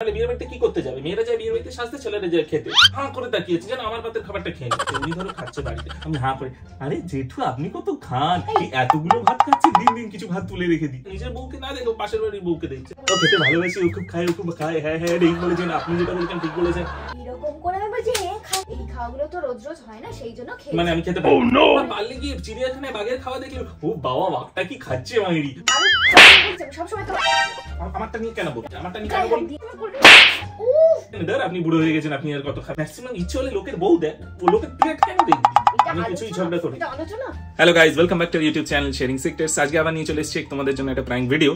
বিয়ের বাড়িতে কি করতে যাবে? মেয়েরা যায় বিয়ের বাড়িতে সাজতে, ছেলেরা যায় খেতে। হাঁ করে তাকিয়েছে যেন আমার পাতের খাবারটা খেয়ে নিচ্ছে। উনি ধরো খাচ্ছে বাড়িতে, আমি হাঁ করে, আরে জেঠু আপনি কত খান, এতগুলো ভাত খাচ্ছে, দিন দিন কিছু ভাত তুলে রেখে দিই। নিজের বউকে না দেখো পাশের বাড়ির বউকে দেখছে। ও খেতে ভালোবাসি, ও খুব খায়, ও খুব খায়। হ্যাঁ হ্যাঁ ঠিক বলেছেন, আপনি যেটা বলেছেন ঠিক বলেছেন। এরকম করে আমি বলছি হ্যাঁ খাই, এই খাওয়াগুলো তো রোজ রোজ হয় না, সেই জন্য খেয়ে মানে আমি খেতে পারি না। পারলে কি চিড়িয়াখানায় বাঘের খাওয়া দেখলে ও বাবা বাঘটা কি খাচ্ছে মাইরি। আমি সবসময় তো আমারটা নিয়ে কেন বলছেন? আমারটা নিয়ে কেন বলছেন? আপনি বুড়ো হয়ে গেছেন, আপনি আর কত খাবেন? ম্যাক্সিমাম ইচ্ছে হলে লোকের বউ দেখ, ও লোকের প্লেট কেন দেখবি? আমি কিছুই ঝগড়া করি। Hello guys, welcome back to YouTube channel sharing secrets. আজকে আবার নিয়ে চলে এসেছি তোমাদের জন্য একটা প্র্যাঙ্ক ভিডিও।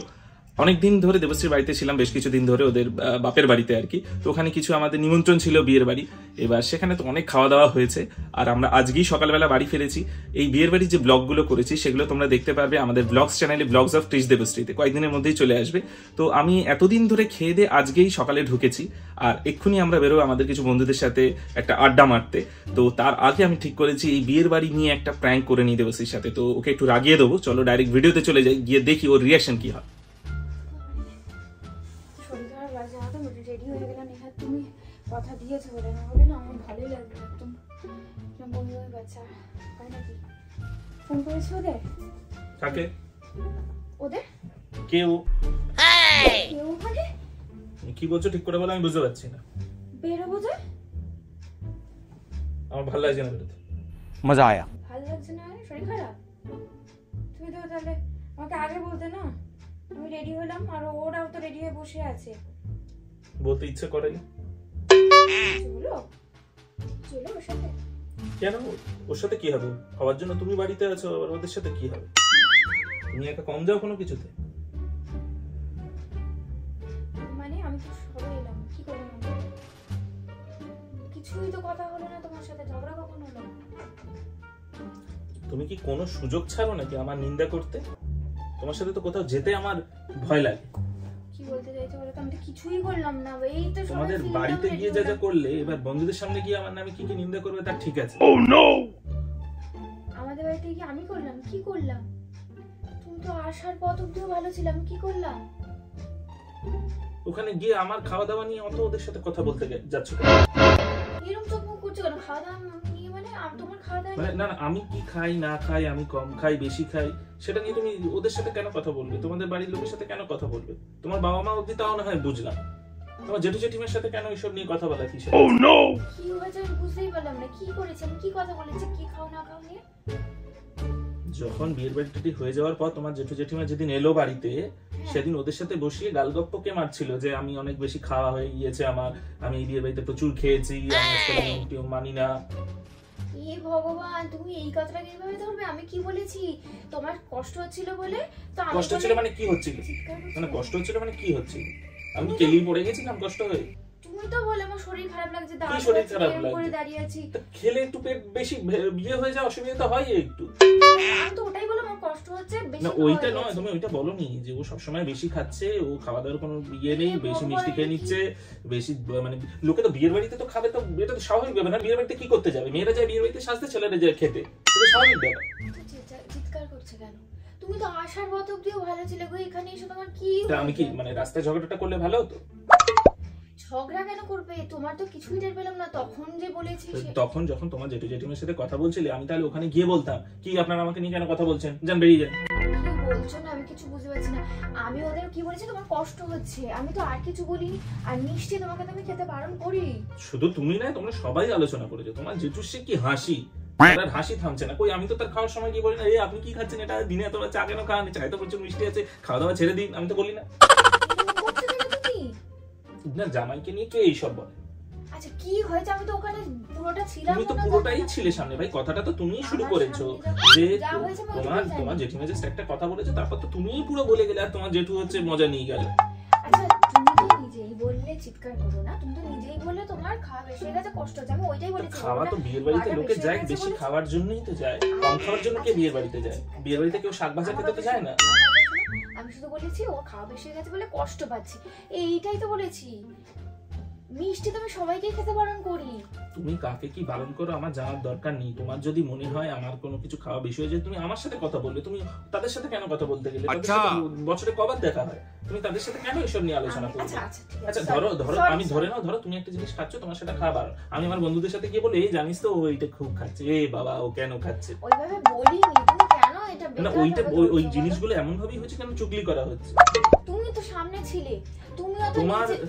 অনেকদিন ধরে দেবশ্রীর বাড়িতে ছিলাম, বেশ কিছুদিন ধরে ওদের বাপের বাড়িতে আর কি। তো ওখানে কিছু আমাদের নিমন্ত্রণ ছিল বিয়ের বাড়ি। এবার সেখানে তো অনেক খাওয়া দাওয়া হয়েছে, আর আমরা আজকেই সকালবেলা বাড়ি ফিরেছি। এই বিয়ের বাড়ির যে ব্লগগুলো করেছি সেগুলো তোমরা দেখতে পারবে আমাদের ব্লগস চ্যানেলে, ব্লগস অফ ত্রিশ দেবশ্রীতে, কয়েকদিনের মধ্যেই চলে আসবে। তো আমি এতদিন ধরে খেয়ে দিয়ে আজকেই সকালে ঢুকেছি, আর এক্ষুনি আমরা বেরোবো আমাদের কিছু বন্ধুদের সাথে একটা আড্ডা মারতে। তো তার আগে আমি ঠিক করেছি এই বিয়ের বাড়ি নিয়ে একটা প্র্যাঙ্ক করে নিই দেবশ্রীর সাথে। তো ওকে একটু রাগিয়ে দেবো, চলো ডাইরেক্ট ভিডিওতে চলে যাই, গিয়ে দেখি ওর রিয়াকশন কি হয়। রেডি হয়ে গেলাম, নেহাত তুমি কথা দিয়েছো বলে, না হলে না আমার ভালোই লাগবে একদম বমি হয়ে গেছে। তাই নাকি ফোন করেছো ওদের? কাকে? ওদের কেউ কেউ মানে কি বলছো ঠিক করে বলো, আমি বুঝতে পারছি না। বেরোবো যে? আমার ভালো লাগছে না বেরোতে। মজা আয়া? ভালো লাগছে না মানে শরীর খারাপ? তুমি তো তাহলে আমাকে আগে বলতে না। আমি রেডি হলাম আর ওরাও তো রেডি হয়ে বসে আছে। বলতে ইচ্ছে করে না। চলো চলো ওর সাথে। কেন? ওর সাথে কি হবে? হওয়ার জন্য তুমি বাড়িতে আছো, আর ওদের সাথে কি হবে? তুমি একা কম যাও কোনো কিছুতে? মানে আমি তো সবে এলাম, কি করবো? কিছুই তো কথা হলো না তোমার সাথে, ঝগড়া কখন হলো? তুমি কি কোনো সুযোগ ছাড়ো নাকি আমার নিন্দা করতে? তোমার সাথে তো কোথাও যেতে আমার ভয় লাগে। কি বলতে চাইছো বলো তো? আমি তো কিছুই করলাম না, এই তো তোমাদের বাড়িতে গিয়ে যা যা করলে, এবার বন্ধুদের সামনে গিয়ে আমার নামে কি কি নিন্দা করবে তার ঠিক আছে। ও নো! আমাদের বাড়িতে গিয়ে আমি করলাম কি করলাম? তুমি তো আসার পথ অব্দিও ভালো ছিল, আমি কি করলাম? ওখানে গিয়ে আমার খাওয়া দাওয়া নিয়ে অত ওদের সাথে কথা বলতে যাচ্ছ কেন? এরকম চোখ মুখ করছো কেন? খাওয়া দাওয়া নিয়ে মানে তোমার খাওয়া দাওয়া মানে না না, আমি কি খাই না খাই, আমি কম খাই বেশি খাই, সেটা নিয়ে তুমি ওদের সাথে কেন কথা বলবে? তোমাদের বাড়ির লোকের সাথে কেন কথা বলবে? তোমার বাবা মা অব্দি তাও না হয় বুঝলাম, তোমার জেঠু জেঠিমার সাথে কেন এইসব নিয়ে কথা বলা? কি ও নো! কি হয়েছে আমি বুঝতেই পারলাম না। কি করেছে? আমি কি কথা বলেছি? কি খাও না খাও নিয়ে? যখন বিয়ের বাড়িটি হয়ে যাওয়ার পর তোমার জেঠু জেঠিমা যেদিন এলো বাড়িতে, সেদিন ওদের সাথে বসিয়ে গালগপ্প কে মারছিল যে আমি অনেক বেশি খাওয়া হয়ে গিয়েছে আমার, আমি এই বিয়ের বাড়িতে প্রচুর খেয়েছি, আমি আজকাল নিয়ম মানি না। এ ভগবান, তুমি এই কথাটা কিভাবে ধরবে? আমি কি বলেছি? তোমার কষ্ট হচ্ছিল বলে তো আমি কষ্ট হচ্ছিল মানে কি হচ্ছিল? মানে কষ্ট হচ্ছিল মানে কি হচ্ছিল? আমি কেলি পড়ে গেছিলাম কষ্ট হয়ে? তুমি তো বলে আমার শরীর খারাপ লাগছে, কি শরীর খারাপ করে লাগছে? দাঁড়িয়ে আছি। খেলে একটু পেট বেশি বিয়ে হয়ে যায়, অসুবিধা তো হয় একটু। আমি তো ওটাই বললাম, আমার কষ্ট হচ্ছে বেশি। না ওইটা নয়, তুমি ওইটা বলোনি যে ও সবসময় বেশি খাচ্ছে, ও খাওয়া দাওয়ার কোনো ইয়ে নেই, বেশি মিষ্টি খেয়ে নিচ্ছে বেশি। মানে লোকে তো বিয়ের বাড়িতে তো খাবে, তো এটা তো স্বাভাবিক ব্যাপার না? বিয়ের বাড়িতে কি করতে যাবে? মেয়েরা যায় বিয়ের বাড়িতে সাজতে, ছেলেরা যায় খেতে, এটা স্বাভাবিক ব্যাপার। চিৎকার করছে কেন? তুমি তো আসার পথ অব্দিও ভালো ছিল গো, এখানে এসে তোমার কি? আমি কি মানে রাস্তায় ঝগড়াটা করলে ভালো হতো? ঝগড়া কেন করবে? তোমার তো কিছুই টের পেলাম না তখন যে বলেছি। তখন যখন তোমার জেঠু জেঠিমার সাথে কথা বলছিলে, আমি তাহলে ওখানে গিয়ে বলতাম কি আপনারা আমাকে নিয়ে কেন কথা বলছেন, যান বেরিয়ে যান। কি বলছো না আমি কিছু বুঝতে পারছি না। আমি ওদের কি বলেছি তোমার কষ্ট হচ্ছে, আমি তো আর কিছু বলিনি। আর মিষ্টি তোমাকে তো আমি খেতে বারণ করি। শুধু তুমি না, তোমরা সবাই আলোচনা করেছো। তোমার জেঠুর সে কি হাসি, তার হাসি থামছে না। কই আমি তো তার খাওয়ার সময় গিয়ে বলি না এই আপনি কি খাচ্ছেন, এটা দিনে তোমরা চা কেন খান, চায়ে তো প্রচুর মিষ্টি আছে, খাওয়া দাওয়া ছেড়ে দিন, আমি তো বলি না। না জামাইকে নিয়ে কে এইসব বলে? আচ্ছা কি হয়েছে? আমি তো ওখানে পুরোটা ছিলাম। তুমি তো পুরোটাই ছিলে সামনে ভাই, কথাটা তো তুমিই শুরু করেছো যে তোমার জেঠিমা জাস্ট একটা কথা বলেছে, তারপর তো তুমিই পুরো বলে গেলে, আর তোমার জেঠু হচ্ছে মজা নিয়ে গেল। আচ্ছা তুমি তো নিজেই বললে চিৎকার করো না, তুমি তো নিজেই বললে তোমার খাওয়া বেশি হয়ে গেছে, কষ্ট হচ্ছে, আমি ওইটাই বলেছি। খাওয়া তো বিয়ের বাড়িতে লোকে যায় বেশি খাওয়ার জন্যই তো যায়, কম খাওয়ার জন্য কে বিয়ের বাড়িতে যায়? বিয়ের বাড়িতে কেউ শাক ভাজা খেতে তো যায় না। আমি শুধু বলেছি ও খাওয়া বেশি হয়ে গেছে বলে কষ্ট পাচ্ছি, এইটাই তো বলেছি। মিষ্টি তো আমি সবাইকে খেতে বারণ করি। তুমি কাকে কি বারণ করো আমার জানার দরকার নেই। তোমার যদি মনে হয় আমার কোনো কিছু খাওয়া বেশি হয়ে যায়, তুমি আমার সাথে কথা বলবে। তুমি তাদের সাথে কেন কথা বলতে গেলে? বছরে কবার দেখা হয়? তুমি তাদের সাথে কেন এসব নিয়ে আলোচনা করবে? আচ্ছা ধরো আমি ধরে নাও, ধরো তুমি একটা জিনিস খাচ্ছ, তোমার সেটা খাওয়া বারণ। আমি আমার বন্ধুদের সাথে গিয়ে বলি, এই জানিস তো ওইটা খুব খাচ্ছে, এই বাবা ও কেন খাচ্ছে? ওইভাবে বলিনি, তুমি কেন এটা না ওইটা ওই জিনিসগুলো এমন ভাবেই হচ্ছে কেন চুগলি করা হচ্ছে। তুমি তো সামনে ছিলে,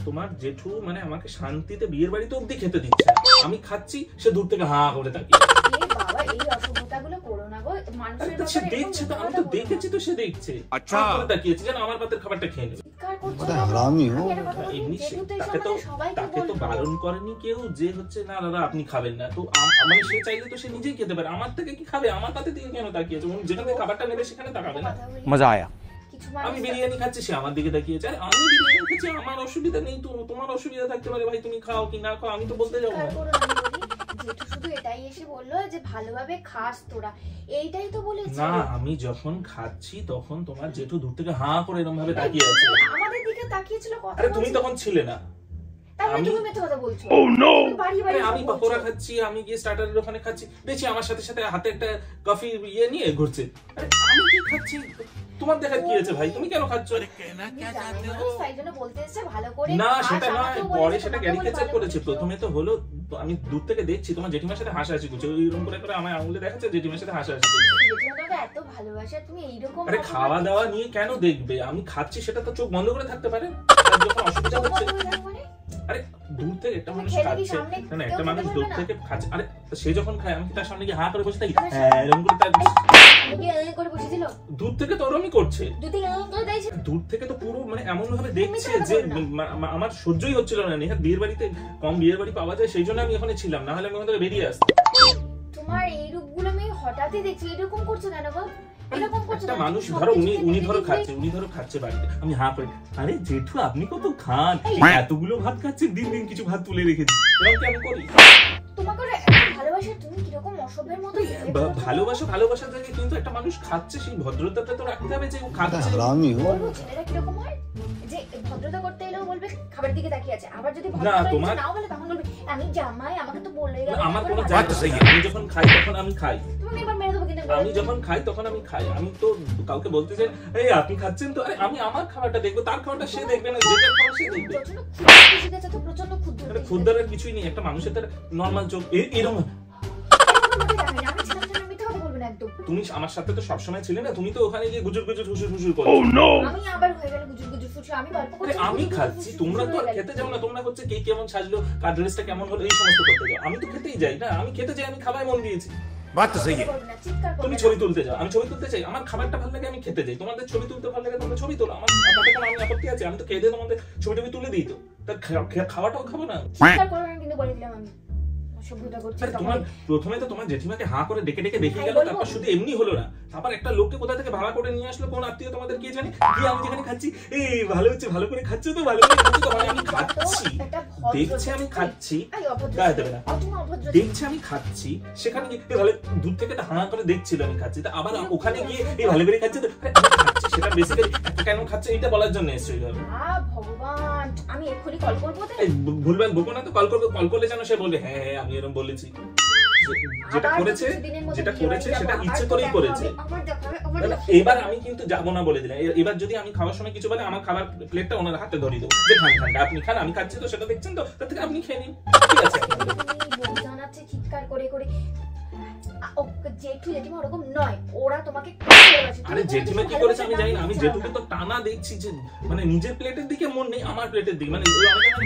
তোমার জেঠু মানে আমাকে শান্তিতে বিয়ের বাড়িতে অবধি খেতে দিচ্ছে। আমি খাচ্ছি, সে দূর থেকে হা করে তাকিয়ে। এই বাবা এই অসভ্যতাগুলো করো না গো। মানুষের ব্যাপারে সে দেখছে তো, আমি তো দেখেছি তো, সে দেখছে। আচ্ছা করে তাকিয়েছে যেন আমার পাতের খাবারটা খেয়ে নেবে। হারামি হো। এমনি তাকে তো বারণ করেনি কেউ যে হচ্ছে না দাদা আপনি খাবেন না। তো মানে সে চাইলে তো সে নিজেই খেতে পারে। আমার থেকে কি খাবে? আমার পাতে থেকে কেন তাকিয়েছে? যেখানে খাবারটা নেবে সেখানে তাকাবে না। মজা আয়া। আমি বিরিয়ানি খাচ্ছি, সে আমার দিকে তাকিয়েছে। আর আমি বিরিয়ানি খাচ্ছি, আমার অসুবিধা নেই। তো তোমার অসুবিধা থাকতে পারে ভাই, তুমি খাও কি না খাও আমি তো বলতে যাবো না। জেঠু শুধু এটাই এসে বললো যে ভালোভাবে খাস তোরা, এইটাই তো বলেছে। না আমি যখন খাচ্ছি তখন তোমার জেঠু দূর থেকে হা করে এরকম ভাবে তাকিয়ে আছে। আমাদের দিকে তাকিয়েছিল কথা। আরে তুমি তখন ছিলে না। আমি মিথ্যা কথা বলছো। আমি পকোড়া খাচ্ছি, আমি গিয়ে স্টার্টারের ওখানে খাচ্ছি, দেখছি আমার সাথে সাথে হাতে একটা কফি ইয়ে নিয়ে ঘুরছে। আরে আমি কি খাচ্ছি? তোমার দেখার কি আছে ভাই? তুমি কেন খাচ্ছ? না সেটা নয়, পরে সেটা ক্যারিকেচার করেছে। প্রথমে তো হলো আমি দূর থেকে দেখছি তোমার জেঠিমার সাথে হাসাহাসি করছে, ওইরকম করে করে আমার আঙুলে দেখাচ্ছে জেঠিমার সাথে হাসাহাসি করছে। এত ভালোবাসা তুমি এইরকম। আরে খাওয়া দাওয়া নিয়ে কেন দেখবে? আমি খাচ্ছি সেটা তো চোখ বন্ধ করে থাকতে পারে যখন অসুবিধা হচ্ছে। আরে দূর থেকে একটা মানুষ খাচ্ছে, না একটা মানুষ দূর থেকে খাচ্ছে। আরে সে যখন খায় আমি তার সামনে গিয়ে হা করে বসে থাকি, এরকম করে তার দূর থেকে তো ওরমই করছে। দূর থেকে তো পুরো মানে এমন ভাবে দেখছে যে আমার সহ্যই হচ্ছিল না। নেহাত বিয়ের বাড়িতে কম বিয়ের বাড়ি পাওয়া যায়, সেই জন্য আমি ওখানে ছিলাম, না হলে আমি ওখান থেকে বেরিয়ে আসতাম। তোমার এই রূপগুলো আমি হঠাৎই দেখছি, এরকম করছো কেন গো? একটা মানুষ ধরো উনি ধরো খাচ্ছে বাড়িতে, আমি হা করে আরে জেঠু আপনি কত খান, এতগুলো ভাত খাচ্ছেন, দিন দিন কিছু ভাত তুলে রেখে দিই, এরকম কি আমি করি? তোমাকে ভালোবাসা তুমি কিরকম অসভ্যের মতো ভালোবাসা থাকে, কিন্তু একটা মানুষ খাচ্ছে সেই ভদ্রতাটা তো রাখতে হবে যে ও খাচ্ছে। ছেলেরা কিরকম হয় যে ভদ্রতা করতে এলেও বলবে খাবার দিকে তাকিয়ে আছে, আবার যদি নাও বলে তখন বলবে আমি জামাই আমাকে তো বলে গেল। আমার কোনো আমি যখন খাই তখন আমি খাই, তুমি এবার মেরে দেবো। কিন্তু আমি যখন খাই তখন আমি খাই, আমি তো কাউকে বলতে চাই এই আপনি খাচ্ছেন তো, আরে আমি আমার খাবারটা দেখবো, তার খাবারটা সে দেখবে না, যেটা খাবার সে দেখবে। প্রচন্ড ক্ষুদ্রের কিছুই নেই, একটা মানুষের তার নরমাল চোখ এরকম। তুমি আমার সাথে তো সবসময় ছিলে না, তুমি তো ওখানে গিয়ে গুজুর গুজুর হুসুর হুসুর করো। আমি আবার হয়ে গেল গুজুর গুজুর ফুসুর, আমি গল্প করছি। আমি খাচ্ছি, তোমরা তো আর খেতে যাও না। তোমরা হচ্ছে কে কেমন সাজলো, কার ড্রেসটা কেমন হলো, এই সমস্ত করতে যাও। আমি তো খেতেই যাই না, আমি খেতে যাই, আমি খাবারে মন দিয়েছি। তুমি ছবি তুলতে যাও, আমি ছবি তুলতে চাই, আমার খাবারটা ভালো লাগে আমি খেতে যাই। তোমাদের ছবি তুলতে ভালো লাগে তোমরা ছবি তোলো, আমার তাতে কোনো আমি আপত্তি আছে? আমি তো খেয়ে দিয়ে তোমাদের ছবি টবি তুলে দিই, তো তার খাওয়াটাও খাবো না? কিন্তু বলে দিলাম আমি সভ্যতা করছি। তোমার প্রথমে তো তোমার জেঠিমাকে হা করে ডেকে ডেকে দেখে গেল, তারপর শুধু এমনি হলো না, তারপর একটা লোককে কোথা থেকে ভাড়া করে নিয়ে আসলো, কোন আত্মীয় তোমাদের কে জানে, কি আমি যেখানে খাচ্ছি এই ভালো হচ্ছে, ভালো করে খাচ্ছ তো, ভালো করে খাচ্ছ তো, আমি খাচ্ছি, দেখছে আমি খাচ্ছি, গায়ে দেবে না, দেখছে আমি খাচ্ছি, সেখানে গিয়ে ভালো দূর থেকে হা করে দেখছিল আমি খাচ্ছি, তা আবার ওখানে গিয়ে এই ভালো করে খাচ্ছে তো খাচ্ছি, সেটা বেসিক্যালি কেন খাচ্ছে এটা বলার জন্য এসেছিল। ভগবান আমি এক্ষুনি কল করবো, ভুলভাল বকো না তো, কল করবো, কল করলে যেন সে বলবে হ্যাঁ আমি এরকম বলেছি। যেটা করেছে সেটা ইচ্ছে করেই করেছে। এবার আমি কিন্তু যাবো না বলে দিলাম, এবার যদি আমি খাওয়ার সময় কিছু বলে আমার খাবার প্লেটটা ওনার হাতে ধরিয়ে দেবো, যে খান খান আপনি খান, আমি খাচ্ছি তো সেটা দেখছেন তো, তার থেকে আপনি খেয়ে নিন, ঠিক আছে? জানাচ্ছে চিৎকার করে করে, জেঠু জেঠিমা ওরকম নয়, ওরা তোমাকে আরে জেঠিমা কি করেছে আমি জানি না, আমি জেঠুকে তো টানা দেখছি যে মানে নিজের প্লেটের দিকে মন নেই, আমার প্লেটের দিকে, মানে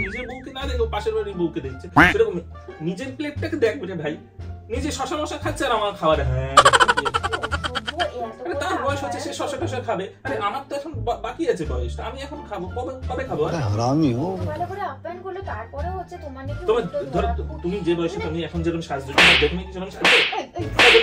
নিজের বউকে না দেখো পাশের বাড়ির বউকে দেখছে, সেরকম নিজের প্লেটটাকে দেখবে রে ভাই, নিজে শশা মশা খাচ্ছে আর আমার খাবার হ্যাঁ তার বয়স হচ্ছে সে শশা টশা খাবে, আরে আমার তো এখন বাকি আছে বয়সটা, আমি এখন খাবো, কবে খাবো? হারামি হো। ভালো করে আপ্যায়ন করলে তারপরে হচ্ছে তোমার নাকি ধরো তুমি যে বয়সে তুমি এখন যেরকম সাজছো, দেখুন কি যেমন সাজছো,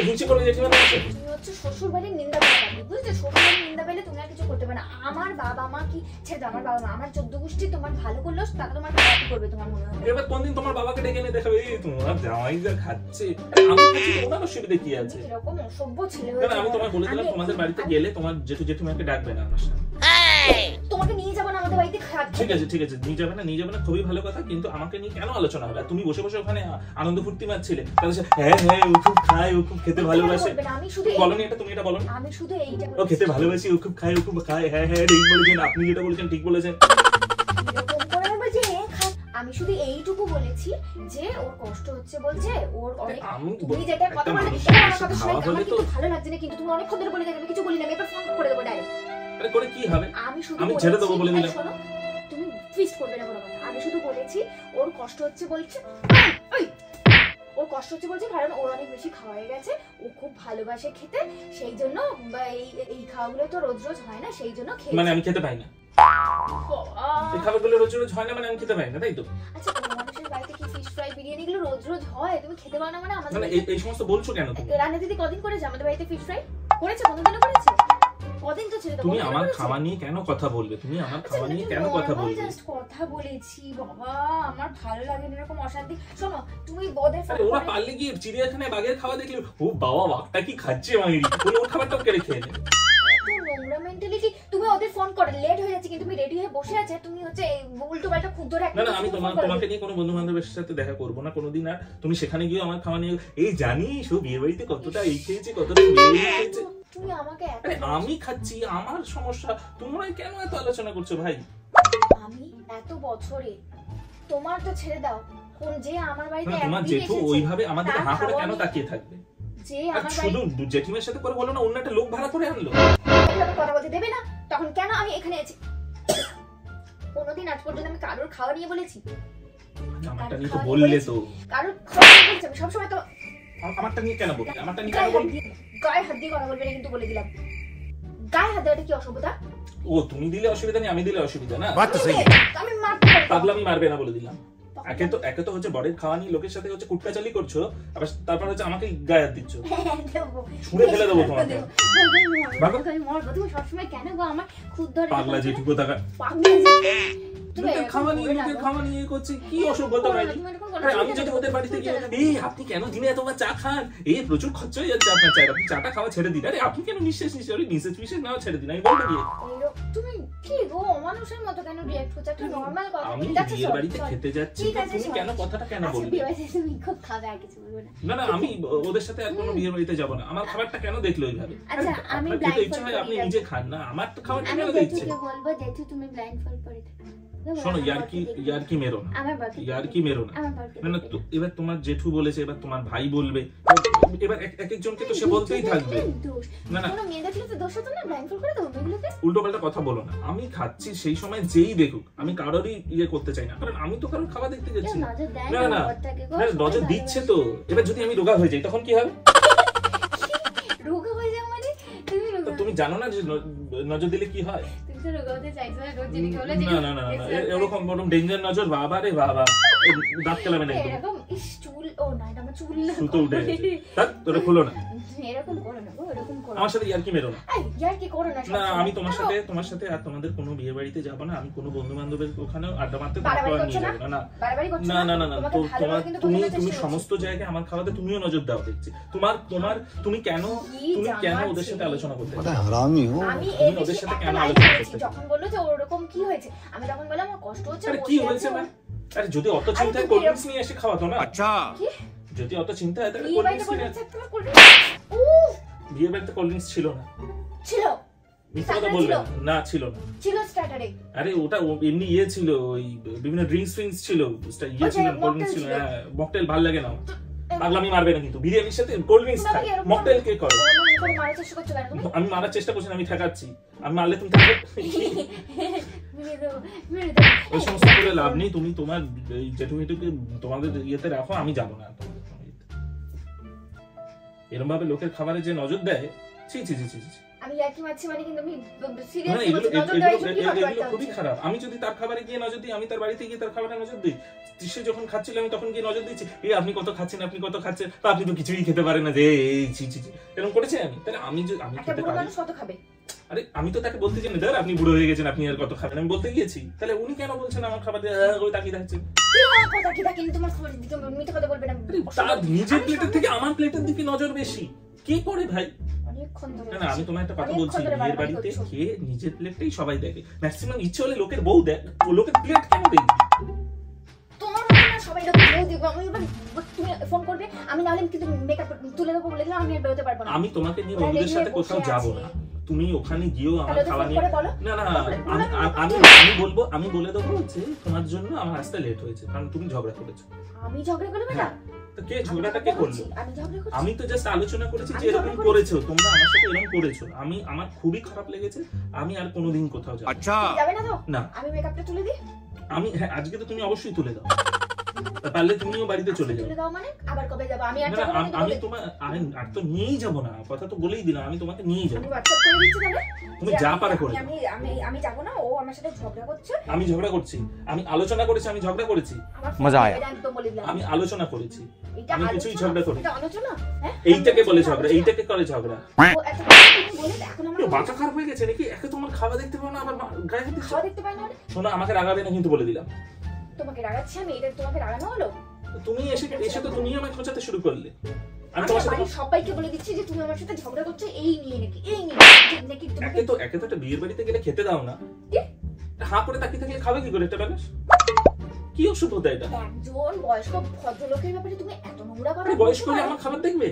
হিংসে করে জেঠিমা তোমাকে, তুমি হচ্ছে শ্বশুর বাড়ির নিন্দা পেলে, বুঝলে? শ্বশুর বাড়ির নিন্দা পেলে তুমি আর কিছু করতে পারবে না। আমার বাবা মা কি ছেড়ে, আমার বাবা মা আমার 14 গোষ্ঠী তোমার ভালো করলো, তারা তোমার খারাপ করবে তোমার মনে হয়? এবার কোনদিন তোমার বাবাকে ডেকে এনে দেখাবে এই তোমার জামাই যা খাচ্ছে, আমি খাচ্ছি, তোমার অসুবিধা কি আছে? এরকম অসভ্য ছেলে হয়েছে। আমি তোমায় বলে দিলাম তোমাদের বাড়িতে গেলে তোমার জেঠু জেঠিমাকে ডাকবে না আমার সাথে, তোমাকে নিয়ে যাবো না আমাদের বাড়িতে খারাপ। ঠিক আছে নিয়ে যাবে না খুবই ভালো কথা, কিন্তু আমাকে নিয়ে কেন আলোচনা হবে? তুমি বসে বসে ওখানে আনন্দ ফুর্তি মারছিলে, তাহলে হ্যাঁ ও খুব খায়, ও খুব খেতে ভালোবাসে। আমি শুধু বলনি এটা, তুমি এটা বলো। আমি শুধু এইটা ও খেতে ভালোবাসি, ও খুব খায়, ও খুব খায়। হ্যাঁ ঠিক বলেছেন আপনি, যেটা বলেছেন ঠিক বলেছেন। আমি শুধু এইটুকু বলেছি যে ওর কষ্ট হচ্ছে বলছে, ওর অনেক তুমি যেটা কথা বলে আমার কথা শুনে আমার কিন্তু ভালো লাগছে না, কিন্তু তুমি অনেক কথা বলে যাবে, আমি কিছু বলি না, আমি ফোন করে দেবো ডাইরেক্ট। আরে করে কি হবে? আমি ছেড়ে দেবো বলে দিলাম। শোনো, তুমি টুইস্ট করবে না কোনো কথা। আমি শুধু বলেছি ওর কষ্ট হচ্ছে বলছে, ওর কষ্ট হচ্ছে বলছে কারণ ওর অনেক বেশি খাওয়া হয়ে গেছে, ও খুব ভালোবাসে খেতে, সেই জন্য এই খাওয়াগুলো তো রোজ রোজ হয় না, সেই জন্য খেয়ে। মানে আমি খেতে পাই না এই খাবারগুলো, রোজ রোজ হয় না মানে আমি খেতে পাই না, তাই তো? আচ্ছা মানুষের বাড়িতে কি ফিশ ফ্রাই বিরিয়ানি গুলো রোজ রোজ হয়, তুমি খেতে পারো না মানে? আমাদের এই সমস্ত বলছো কেন তুমি? রান্না দিদি কদিন করেছে আমাদের বাড়িতে ফিশ ফ্রাই? করেছে? কোনদিনও করেছে? কদিন তো ছিল। তুমি আমার খাওয়া নিয়ে কেন কথা বলবে? তুমি আমার খাওয়া নিয়ে কেন কথা বলবে? জাস্ট কথা বলেছি বাবা, আমার ভালো লাগে না এরকম অশান্তি। শোনো তুমি বদের আরে ওরা পারলে গিয়ে চিড়িয়াখানায় বাঘের খাওয়া দেখলে ও বাবা বাঘটা কি খাচ্ছে মাইরি, তুমি ওর খাবারটাও কেড়ে খেয়ে নেবে। নোংরা মেন্টালিটি। তুমি ওদের ফোন করে লেট হয়ে যাচ্ছে, কিন্তু তুমি রেডি হয়ে বসে আছে, তুমি হচ্ছে উল্টো পাল্টা খুদ ধরে না আমি তোমাকে নিয়ে কোনো বন্ধু বান্ধবের সাথে দেখা করবো না কোনোদিন, আর তুমি সেখানে গিয়ে আমার খাওয়া নিয়ে এই জানিস ও বিয়ে বাড়িতে কতটা এই খেয়েছে, কতটা খেয়েছে। তুমি আমাকে আরে আমি খাচ্ছি, আমার সমস্যা, তোমরা কেন এত আলোচনা করছো ভাই? আমি এত বছরে তোমার তো ছেড়ে দাও, কোন যে আমার বাড়িতে তোমার জেঠু ওইভাবে আমাদের হাঁ করে কেন তাকিয়ে থাকবে? যে আমার শুধু জেঠিমের সাথে করে বলো না, অন্য একটা লোক ভাড়া করে আনলো, কথা বলতে দেবে না, তখন কেন আমি এখানে আছি? কোনোদিন আজ পর্যন্ত আমি কারোর খাওয়া নিয়ে বলেছি? আমারটা নিয়ে তো বললে তো। কারোর খাওয়া নিয়ে বলছি আমি সবসময় তো। আমারটা নিয়ে কেন বলবে? আমারটা নিয়ে কেন বলবে? গায়ে হাত দিয়ে কথা বলবে না কিন্তু বলে দিলাম। গায়ে হাত দেওয়াটা কি অসভ্যতা? ও তুমি দিলে অসুবিধা নেই, আমি দিলে অসুবিধা না। আমি মারতে পারবো, পাগলামি মারবে না বলে দিলাম। একে তো হচ্ছে বরের খাওয়া নিয়ে লোকের সাথে হচ্ছে কুটকাচালি করছো, আবার তারপর হচ্ছে আমাকে গায়ে হাত দিচ্ছ। ছুঁড়ে ফেলে দেবো তোমাকে। তুমি সবসময় কেন গো আমার খুদ ধরে? পাগলা জেঠু কোথাকার। লোকের খাওয়া নিয়ে করছে কি অসভ্যতা ভাই? আমি যদি ওদের বাড়িতে গিয়ে এই আপনি কেন দিনে এতবার চা খান, এই প্রচুর খরচা হয়ে যাচ্ছে আপনার চায়, আপনি চাটা খাওয়া ছেড়ে দিন। আরে আপনি কেন নিঃশ্বাস নাও ছেড়ে দিন, আমি বলবো গিয়ে। তুমি কি গো মানুষের মতো কেন রিঅ্যাক্ট করছো? একটা নরমাল কথা। আমি বিয়ের বাড়িতে খেতে যাচ্ছি, তুমি কেন কথাটা কেন বলবে? বিয়ের বাড়িতে তুমি খুব খাবে আর কিছু বলবো না। না আমি ওদের সাথে আর কোনো বিয়ের বাড়িতে যাব না। আমার খাবারটা কেন দেখলো ওইভাবে? আচ্ছা আমি খেতে ইচ্ছা হয় আপনি নিজে খান না, আমার তো খাবারটা কেন দেখছে? আমি বলবো জেঠু তুমি ব্লাইন্ড ফল পরে থাকো। শোনো ইয়ারকি মেরো না, ইয়ারকি মেরো না। না এবার তোমার জেঠু বলেছে, এবার তোমার ভাই বলবে, এবার এক একজনকে তো সে বলতেই থাকবে। না উল্টো পাল্টা কথা বলো না। আমি খাচ্ছি সেই সময় যেই দেখুক, আমি কারোরই ইয়ে করতে চাই না, কারণ আমি তো কারোর খাওয়া দেখতে যাচ্ছি না। না নজর দিচ্ছে তো। এবার যদি আমি রোগা হয়ে যাই তখন কি হবে? রোগা হয়ে যাও মানে? তুমি জানো না যে নজর দিলে কি হয়? না এরকম ডেঞ্জার নজর, বাবা রে বাবা, দাঁত কেলাবে না একদম। সুতো উঠে তোরে খুলো না, এরকম করো না গো, এরকম করো আমার সাথে ইয়ার্কি মেরো না। ইয়ার্কি করো না। না আমি তোমার সাথে আর তোমাদের কোনো বিয়ে বাড়িতে যাব না, আমি কোনো বন্ধু বান্ধবের ওখানে আড্ডা মারতে নিয়ে যাব না। তুমি সমস্ত জায়গায় আমার খাওয়াতে তুমিও নজর দাও দেখছি। তুমি কেন ওদের সাথে আলোচনা করতে? আমি ওদের সাথে কেন আলোচনা করতে? যখন বললো যে ওরকম কি হয়েছে, আমি তখন বললাম আমার কষ্ট হচ্ছে। আরে কি হয়েছে মানে? আরে যদি অত চিন্তা হয় কোল্ড ড্রিঙ্কস নিয়ে এসে খাওয়াতো না। আচ্ছা যদি অত চিন্তা হয় তাহলে কোল্ড ড্রিঙ্কস নিয়ে। বিয়ে বাড়িতে কোল্ড ড্রিঙ্কস ছিল না? ছিল। মিথ্যা কথা বলবেন না, ছিল না। ছিল স্টার্টারে। আরে ওটা এমনি ইয়ে ছিল, ওই বিভিন্ন ড্রিঙ্কস ছিল, ইয়ে ছিল, কোল্ড ড্রিঙ্কস ছিল। হ্যাঁ মকটেল ভালো লাগে না। পাগলামি মারবে না কিন্তু, বিরিয়ানির সাথে কোল্ড ড্রিঙ্কস খায়, মকটেল কে করে? আমি মারার চেষ্টা করছি না, আমি ঠেকাচ্ছি। আমি মারলে তুমি ওই সমস্ত করে লাভ নেই। তুমি তোমার জেঠু মেটুকে তোমাদের ইয়েতে রাখো, আমি যাবো না। এরকম ভাবে লোকের খাবারে যে নজর দেয়, ছি ছি ছি ছি। আমি ইয়ার্কি মারছি মানে, কিন্তু আমি সিরিয়াসলি বলছি নজর দেয় এগুলো খুবই খারাপ। আমি যদি তার খাবারে গিয়ে নজর দিই, আমি তার বাড়িতে গিয়ে তার খাবারে নজর দিই, সে যখন খাচ্ছিল আমি তখন গিয়ে নজর দিচ্ছি, এই আপনি কত খাচ্ছেন, আপনি কত খাচ্ছেন, বা আপনি তো কিছুই খেতে পারেন না, যে এই ছি ছি ছি, এরকম করেছি আমি? তাহলে আমি খেতে পারি? মানুষ কত খাবে? আরে আমি তো তাকে বলতে চাই না, আপনি বুড়ো হয়ে গেছেন, আপনি আর কত খাবেন, আমি বলতে গিয়েছি। তাহলে উনি কেন বলছেন আমার খাবার তাকিয়ে থাকছেন? তোমার কথা বলবে না। তার নিজের প্লেটের থেকে আমার প্লেটের দিকে নজর বেশি। কি করে ভাই? অনেকক্ষণ ধরে না আমি তোমার একটা কথা বলছি, বিয়ের বাড়িতে খেয়ে নিজের প্লেটটাই সবাই দেখে, ম্যাক্সিমাম ইচ্ছে হলে লোকের বউ দেখ, ও লোকের প্লেট কেন দেখবি? তোমার না সবাই লোক বউ দেখবো, আমি এবার তুমি ফোন করবে, আমি নাহলে কিন্তু মেকআপ তুলে দেবো বলে দিলাম, আমি আর বেরোতে পারবো না। আমি তোমাকে নিয়ে বন্ধুদের সাথে কোথাও যাবো না, তুমি ওখানে গিয়েও আমার খাওয়া নিয়ে না না আমি বলবো, আমি বলে দেবো যে তোমার জন্য আমার আসতে লেট হয়েছে, কারণ তুমি ঝগড়া করেছো। আমি ঝগড়া করবো না? তো কে ঝগড়াটা কে করলো? আমি ঝগড়া করছি? আমি তো জাস্ট আলোচনা করেছি যে এরকম করেছো তোমরা, আমার সাথে এরকম করেছো, আমার খুবই খারাপ লেগেছে, আমি আর কোনোদিন কোথাও যাব আচ্ছা যাবে না তো? না আমি মেকআপটা তুলে দিই। আমি হ্যাঁ আজকে তো তুমি অবশ্যই তুলে দাও, পারলে তুমিও বাড়িতে চলে যাও। তুলে দাও মানে আবার কবে যাব? আমি আর না যাব না। আমি তোমার আর তো নিয়েই যাব না, কথা তো বলেই দিলাম, আমি তোমাকে নিয়েই যাব। আমি WhatsApp করে দিচ্ছি তাহলে। তুমি যা পারে করে। আমি যাব না, ও আমার সাথে ঝগড়া করছে। আমি ঝগড়া করছি, আমি আলোচনা করেছি, আমি ঝগড়া করেছি। মজা আয়া। একদম বলে দিলাম। আমি আলোচনা করেছি, এটা আমি কিছুই ঝগড়া করি। এটা আলোচনা? হ্যাঁ? এইটাকে বলে ঝগড়া, এইটাকে করে ঝগড়া। ও এত তুমি বলে এখন আমার মাথা খারাপ হয়ে গেছে নাকি? একে তোমার খাওয়া দেখতে পাও না, আবার গায়ে হাত দিচ্ছ। খাওয়া দেখতে পাই না মানে? শোনো আমাকে রাগাবে না কিন্তু বলে দিলাম। তোমাকে রাগাচ্ছি আমি? এটা তোমাকে রাগানো হলো? তুমি এসে তো তুমি আমাকে খোঁচাতে শুরু করলে। আমি তোমার সাথে সবাইকে বলে দিচ্ছি যে তুমি আমার সাথে ঝগড়া করছো এই নিয়ে নাকি, এই নিয়ে নাকি একে তো একটা বিয়ের বাড়িতে গেলে খেতে দাও না, হাঁ করে তাকিয়ে থাকলে খাবে কি করে একটা মানুষ? কি অসভ্যতা এটা? একজন বয়স্ক ভদ্রলোকের ব্যাপারে তুমি এত নোংরা কথা বলছো? বয়স্ক হলে আমার খাবার দেখবে?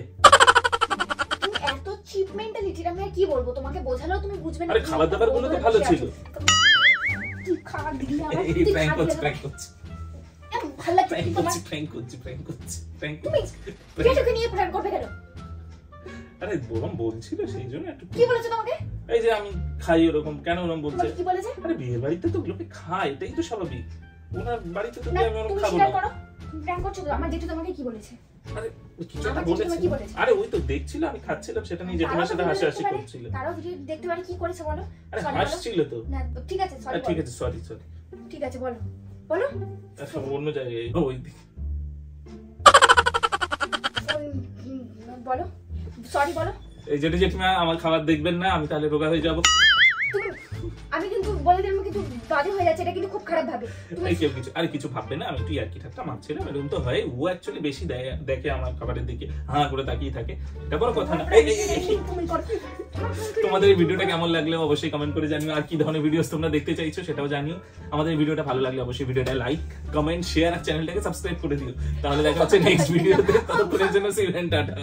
তুমি এত চিপ মেন্টালিটি, আমি আর কি বলবো তোমাকে? বোঝালেও তুমি বুঝবে না। আরে খাবার দাবার গুলো তো ভালো ছিল। তুই খাবার দিলি আমার, এই তুই প্র্যাঙ্ক খাবার করছি, ভালো লাগছে কি তোমার? প্র্যাঙ্ক করছি। তুমি কেটে নিয়ে প্ল্যান করবে কেন? আরে বরং বলছিল সেই জন্য একটু। কি বলেছে তোমাকে? এই যে আমি খাই ওরকম, কেন ওরকম বলছে? কি বলেছে? আরে বিয়ের বাড়িতে তো লোকে খায়, এটাই তো স্বাভাবিক। ওনার বাড়িতে তো না, আমি ওরকম তুমি খাবো স্বীকার না। করো প্ল্যান করছো তো? আমার জেঠু তোমাকে কি বলেছে? আরে কিছু আমার একটা জেঠু তোমাকে কি বলেছে। বলেছে? আরে ওই তো দেখছিল আমি খাচ্ছিলাম, সেটা নিয়ে জেঠুমার সাথে হাসাহাসি করছিল। কারো ভিডিও দেখতে পারি কি করেছে বলো? আরে Sorry হাসছিল তো। বলো। না ঠিক আছে সরি ঠিক আছে, সরি। ঠিক আছে বলো বলো। আচ্ছা অন্য জায়গায় ওই দিকে। বলো সরি বলো। এই জেঠিমা আমার খাবার দেখবেন না, আমি তাহলে রোগা হয়ে যাব। তুমি আমি কিন্তু বলে দিলাম কিন্তু বাজে হয়ে যাচ্ছে, এটা কিন্তু খুব খারাপ ভাবে। এই কেউ কিছু ভাববে না, আমি তুই আর কি ঠাট্টা মারছিলাম, এরকম তো হয়। ও অ্যাকচুয়ালি বেশি দেখে আমার খাবারের দিকে, হাঁ করে তাকিয়ে থাকে, এটা বড় কথা না। তুমি করো। তোমাদের এই ভিডিওটা কেমন লাগলো অবশ্যই কমেন্ট করে জানিও, আর কি ধরনের ভিডিওস তোমরা দেখতে চাইছো সেটাও জানিও। আমাদের এই ভিডিওটা ভালো লাগলে অবশ্যই ভিডিওটা লাইক, কমেন্ট, শেয়ার আর চ্যানেলটাকে সাবস্ক্রাইব করে দিও। তাহলে দেখা হচ্ছে নেক্সট ভিডিওতে। ততক্ষণের জন্য সি ইউ, টাটা।